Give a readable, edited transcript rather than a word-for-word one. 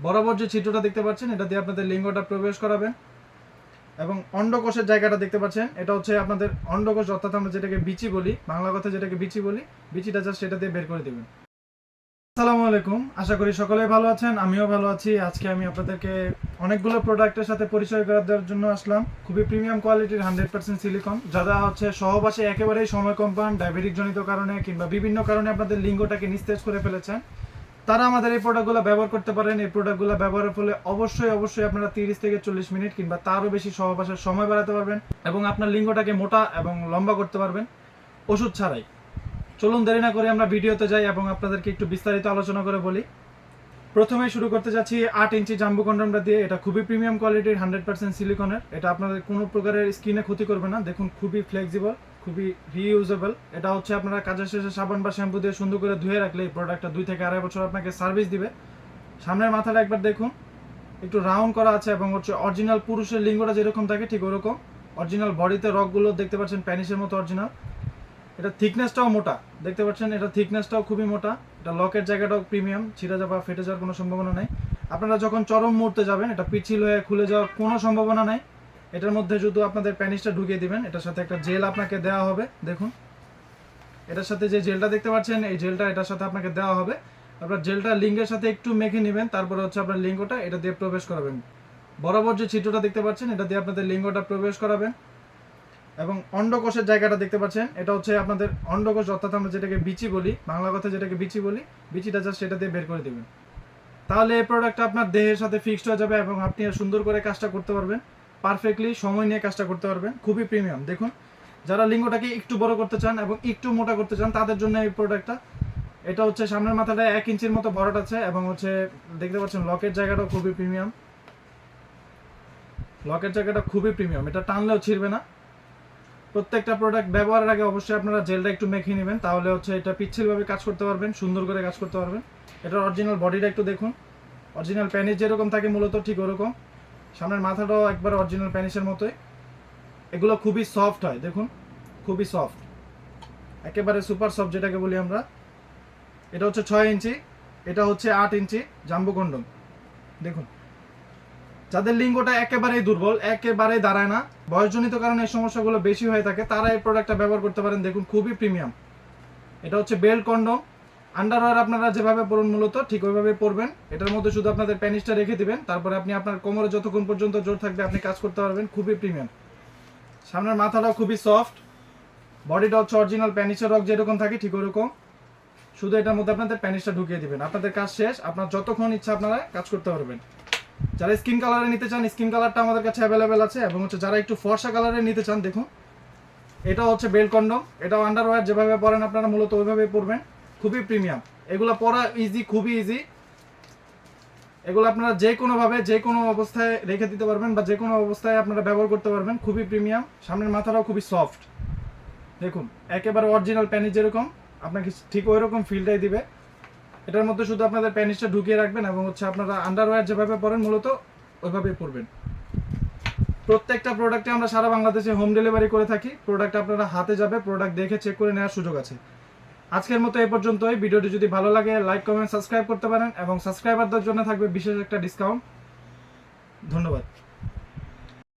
বরাবর যে ছিদ্রটা দেখতে পাচ্ছেন এটা দিয়ে আপনাদের লিঙ্গটা প্রবেশ করাবেন এবং অন্ডকোষের জায়গাটা দেখতে পাচ্ছেন এটা হচ্ছে আপনাদের অন্ডকোষ, অর্থাৎ আমরা যেটাকে বিচি বলি, বাংলা কথা যেটাকে বিচি বলি, বিচিটা জাস্ট সেটা দিয়ে বের করে দেবেন। আসসালামু আলাইকুম, আশা করি সকলেই ভালো আছেন, আমিও ভালো আছি। আজকে আমি আপনাদেরকে অনেকগুলো প্রোডাক্টের সাথে পরিচয় করে দেওয়ার জন্য আসলাম। খুবই প্রিমিয়াম কোয়ালিটির 100% সিলিকন, যারা হচ্ছে সহবাসে একেবারেই সময় কম পান, ডায়াবেটিক জনিত কারণে কিংবা বিভিন্ন কারণে আপনাদের লিঙ্গটাকে নিস্তেজ করে ফেলেছেন, তারা আমাদের এই প্রোডাক্টগুলো ব্যবহার করতে পারেন। এই প্রোডাক্টগুলো ব্যবহারের ফলে অবশ্যই আপনারা 30 থেকে 40 মিনিট কিংবা তারও বেশি সহবাসের সময় বাড়াতে পারবেন এবং আপনার লিঙ্গটাকে মোটা এবং লম্বা করতে পারবেন ওষুধ ছাড়াই। চলুন দেরি না করে আমরা ভিডিওতে যাই এবং আপনাদেরকে একটু বিস্তারিত আলোচনা করে বলি। প্রথমেই শুরু করতে যাচ্ছি 8 ইঞ্চি জাম্বো কন্ডমটা দিয়ে। এটা খুবই প্রিমিয়াম কোয়ালিটির 100% সিলিকনের। এটা আপনাদের কোনো প্রকারের স্কিনে ক্ষতি করবে না। দেখুন, খুবই ফ্লেক্সিবল, খুবই রিইউজেবল। এটা হচ্ছে আপনারা কাজের শেষে সাবান বা শ্যাম্পু দিয়ে সুন্দর করে ধুয়ে রাখলে এই প্রোডাক্টটা 2 থেকে 2.5 বছর আপনাকে সার্ভিস দিবে। সামনের মাথাটা একবার দেখুন, একটু রাউন্ড করা আছে এবং হচ্ছে অরিজিনাল পুরুষের লিঙ্গটা যেরকম থাকে ঠিক ওরকম। অরিজিনাল বডিতে রকগুলো দেখতে পাচ্ছেন প্যানিসের মতো অরিজিনাল। এটা থিকনেসটাও মোটা, দেখতে পাচ্ছেন এটা থিকনেসটাও খুবই মোটা। এটা লকের জায়গাটাও প্রিমিয়াম, ছিঁড়ে যাওয়া ফেটে যাওয়ার কোনো সম্ভাবনা নাই। আপনারা যখন চরম মুহূর্তে যাবেন এটা পিছিল হয়ে খুলে যাওয়ার কোনো সম্ভাবনা নাই। এটার মধ্যে শুধু আপনাদের প্যানিসটা ঢুকিয়ে দিবেন। এটার সাথে একটা জেল আপনাকে দেওয়া হবে। দেখুন, এটার সাথে যে জেলটা দেখতে পাচ্ছেন এই জেলটা এটার সাথে আপনাকে দেওয়া হবে। আপনার জেলটা লিঙ্গের সাথে একটু মেখে নেবেন, তারপরে হচ্ছে আপনার লিঙ্গটা এটা দিয়ে প্রবেশ করাবেন। বরাবর যে ছিদ্রটা দেখতে পাচ্ছেন এটা দিয়ে আপনাদের লিঙ্গটা প্রবেশ করাবেন এবং অন্ডকোষের জায়গাটা দেখতে পাচ্ছেন এটা হচ্ছে আপনাদের অন্ডকোষ, অর্থাৎ আমরা যেটাকে বিচি বলি, বাংলা কথা যেটাকে বিচি বলি, বিচিটা জাস্ট সেটা দিয়ে বের করে দেবেন। তাহলে এই প্রোডাক্টটা আপনার দেহের সাথে ফিক্সড হয়ে যাবে এবং আপনি সুন্দর করে কাজটা করতে পারবেন, পারফেক্টলি সময় নিয়ে কাজটা করতে পারবেন। খুবই প্রিমিয়াম। দেখুন, যারা লিঙ্গটাকে একটু বড় করতে চান এবং একটু মোটা করতে চান তাদের জন্য এই প্রোডাক্টটা। এটা হচ্ছে সামনের মাথাটা 1 ইঞ্চির মতো ভরাট আছে এবং হচ্ছে দেখতে পাচ্ছেন লকের জায়গাটাও খুবই প্রিমিয়াম। লকের জায়গাটা খুবই প্রিমিয়াম, এটা টানলেও ছিঁড়বে না। প্রত্যেকটা প্রোডাক্ট ব্যবহারের আগে অবশ্যই আপনারা জেলটা একটু মেখে নেবেন, তাহলে হচ্ছে এটা পিচ্ছিলভাবে কাজ করতে পারবেন, সুন্দর করে কাজ করতে পারবেন। এটার অরিজিনাল বডিটা একটু দেখুন, অরিজিনাল প্যানিস যেরকম থাকে মূলত ঠিক ওরকম। সামনের মাথাটাও একবার অরিজিনাল প্যানিসের মতোই। এগুলো খুবই সফট হয়, দেখুন খুবই সফট, একেবারে সুপার সফট যেটাকে বলি আমরা। এটা হচ্ছে 6 ইঞ্চি, এটা হচ্ছে 8 ইঞ্চি জাম্বো কন্ডম। দেখুন, যাদের লিঙ্গটা একেবারেই দুর্বল, একেবারেই দাঁড়ায় না, বয়সজনিত কারণে এই সমস্যাগুলো বেশি হয়ে থাকে, তারা এই প্রোডাক্টটা ব্যবহার করতে পারেন। দেখুন, খুবই প্রিমিয়াম। এটা হচ্ছে বেল্ট কন্ডম। আন্ডারওয়্যার আপনারা যেভাবে পরুন মূলত ঠিক ওইভাবে পরবেন। এটার মধ্যে শুধু আপনাদের প্যানিসটা রেখে দিবেন, তারপরে আপনি আপনার কোমরে যতক্ষণ পর্যন্ত জোর থাকবে আপনি কাজ করতে পারবেন। খুবই প্রিমিয়াম। সামনের মাথাটাও খুবই সফট, বডিটা হচ্ছে অরিজিনাল প্যানিসের রক যেরকম থাকে ঠিক ওরকম। শুধু এটার মধ্যে আপনাদের প্যানিসটা ঢুকিয়ে দিবেন, আপনাদের কাজ শেষ। আপনার যতক্ষণ ইচ্ছা আপনারা কাজ করতে পারবেন। যারা স্কিন কালারে নিতে চান স্কিন কালারটা আমাদের কাছে অ্যাভেলেবেল আছে এবং হচ্ছে যারা একটু ফর্সা কালারে নিতে চান, দেখুন এটা হচ্ছে বেল্ট কন্ডম। এটাও আন্ডারওয়্যার যেভাবে পরেন আপনারা মূলত ওইভাবেই পরবেন। খুবই প্রিমিয়াম, এগুলো পরা ইজি, খুবই ইজি। এগুলো আপনারা যে কোনোভাবে যে কোনো অবস্থায় রেখে দিতে পারবেন বা যে কোনো অবস্থায় আপনারা ব্যবহার করতে পারবেন। খুবই প্রিমিয়াম। সামনের মাথাটাও খুবই সফট, দেখুন একেবারে অরিজিনাল প্যানিস যেরকম আপনাকে ঠিক ওই রকম ফিলটাই দিবে। এটার মধ্যে শুধু আপনাদের প্যানিসটা ঢুকিয়ে রাখবেন এবং হচ্ছে আপনারা আন্ডারওয়্যার যেভাবে পরেন মূলত ওইভাবেই পরবেন। প্রত্যেকটা প্রোডাক্টে আমরা সারা বাংলাদেশে হোম ডেলিভারি করে থাকি। প্রোডাক্ট আপনারা হাতে যাবে, প্রোডাক্ট দেখে চেক করে নেওয়ার সুযোগ আছে। আজকের মতো এই পর্যন্তই। ভিডিওটি যদি ভালো লাগে লাইক, কমেন্ট, সাবস্ক্রাইব করতে পারেন এবং সাবস্ক্রাইবারদের জন্য থাকবে বিশেষ একটা ডিসকাউন্ট। ধন্যবাদ।